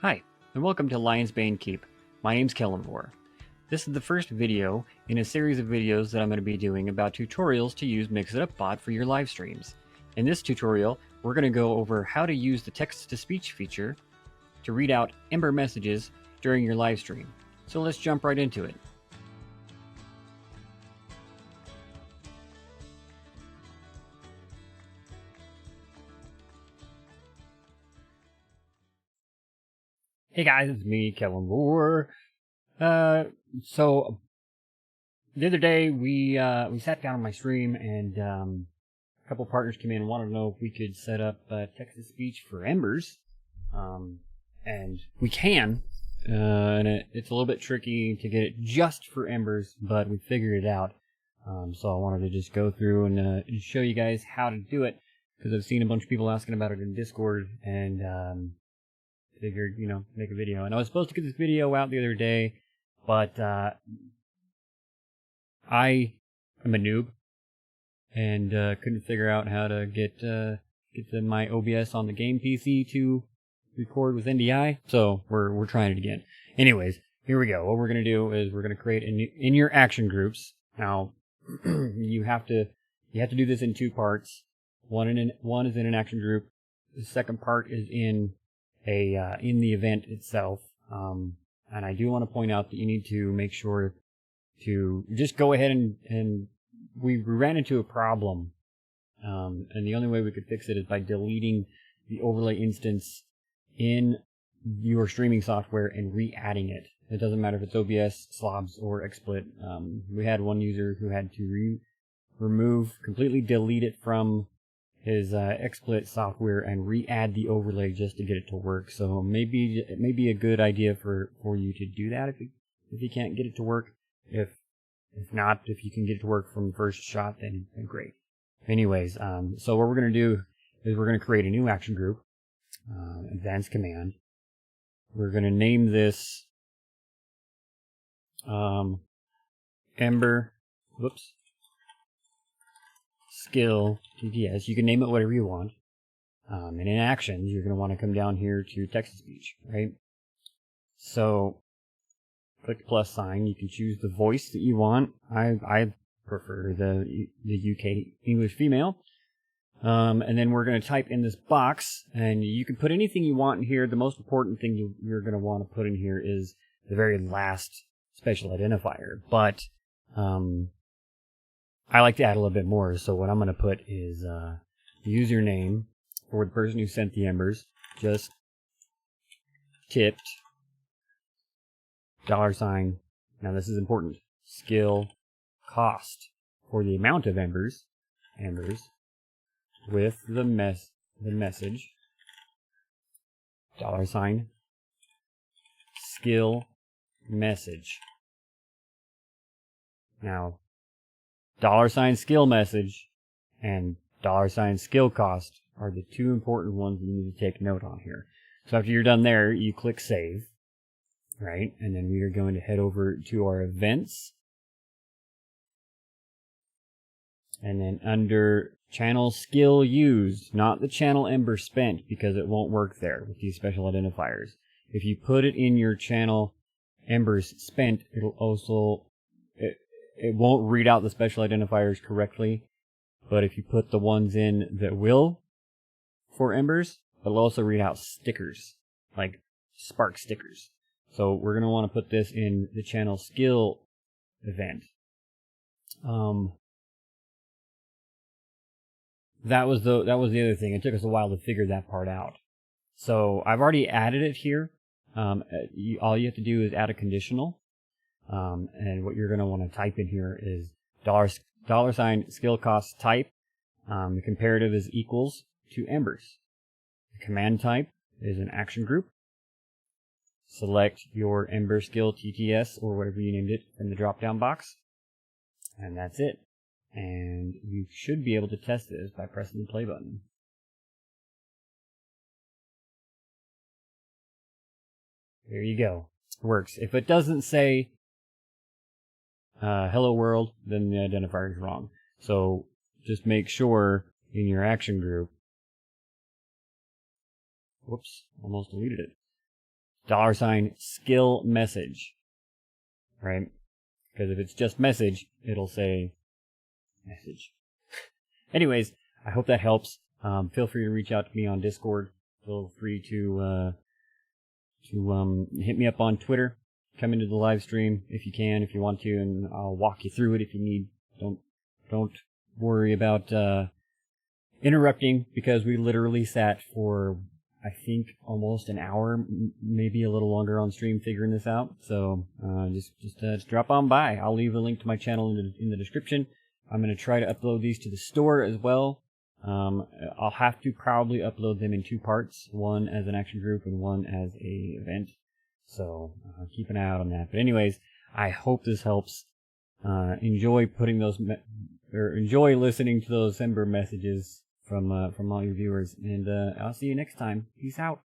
Hi, and welcome to Lionsbane Keep. My name's Kellenvor. This is the first video in a series of videos that I'm going to be doing about tutorials to use MixItUpBot for your live streams. In this tutorial, we're going to go over how to use the text-to-speech feature to read out Ember messages during your live stream. So let's jump right into it. Hey guys, it's me, Kellenvor. So the other day we sat down on my stream and a couple partners came in and wanted to know if we could set up text-to-speech for Embers, and we can. And it's a little bit tricky to get it just for Embers, but we figured it out. So I wanted to just go through and show you guys how to do it, because I've seen a bunch of people asking about it in Discord, and figured, make a video. And I was supposed to get this video out the other day, but I am a noob and couldn't figure out how to get my OBS on the game PC to record with NDI. So we're trying it again. Anyways, here we go. What we're gonna do is we're gonna create in your action groups. Now you have to do this in two parts. One is in an action group. The second part is in the event itself. And I do want to point out that you need to make sure to just go ahead and we ran into a problem. And the only way we could fix it is by deleting the overlay instance in your streaming software and re-adding it. It doesn't matter if it's OBS, Slobs, or XSplit. We had one user who had to completely delete it from his XSplit software and re-add the overlay just to get it to work. So maybe it may be a good idea for you to do that if you can't get it to work. If not, if you can get it to work from the first shot, then great. Anyways, so what we're going to do is we're going to create a new action group, advanced command. We're going to name this Ember, skill TTS. You can name it whatever you want. And in actions, you're going to want to come down here to text-to-speech, right? So click the plus sign. You can choose the voice that you want. I prefer the UK English female. And then we're going to type in this box, and you can put anything you want in here. The most important thing you're going to want to put in here is the very last special identifier. But I like to add a little bit more, so what I'm going to put is username for the person who sent the embers, just tipped, $, now this is important, skill cost for the amount of embers, with the message, $, skill message. Now, $ skill message and $ skill cost are the two important ones you need to take note on here. So after you're done there, you click save, right? And then we are going to head over to our events. And then under channel skill used, not the channel Ember spent, because it won't work there with these special identifiers. If you put it in your channel Embers spent, it'll also it won't read out the special identifiers correctly, but if you put the ones in that will for Embers, it'll also read out stickers, like spark stickers. So we're going to want to put this in the channel skill event. That was the other thing. It took us a while to figure that part out. So I've already added it here. All you have to do is add a conditional. And what you're going to want to type in here is $ skill cost type. The comparative is equals to embers. The command type is an action group. Select your Ember skill TTS or whatever you named it from the drop down box. And that's it. And you should be able to test this by pressing the play button. There you go. It works. If it doesn't say hello world, then the identifier is wrong. So just make sure in your action group, whoops, almost deleted it. $skill message, right? Because if it's just message, it'll say message. Anyways, I hope that helps. Feel free to reach out to me on Discord. Feel free to hit me up on Twitter. Come into the live stream if you can, if you want to, and I'll walk you through it if you need. Don't worry about interrupting, because we literally sat for, I think, almost an hour, maybe a little longer on stream figuring this out. So just drop on by. I'll leave a link to my channel in the description. I'm going to try to upload these to the store as well. I'll have to probably upload them in 2 parts, one as an action group and one as a event. So keep an eye out on that. But anyways, I hope this helps. Enjoy putting those enjoy listening to those Ember messages from all your viewers, and I'll see you next time. Peace out.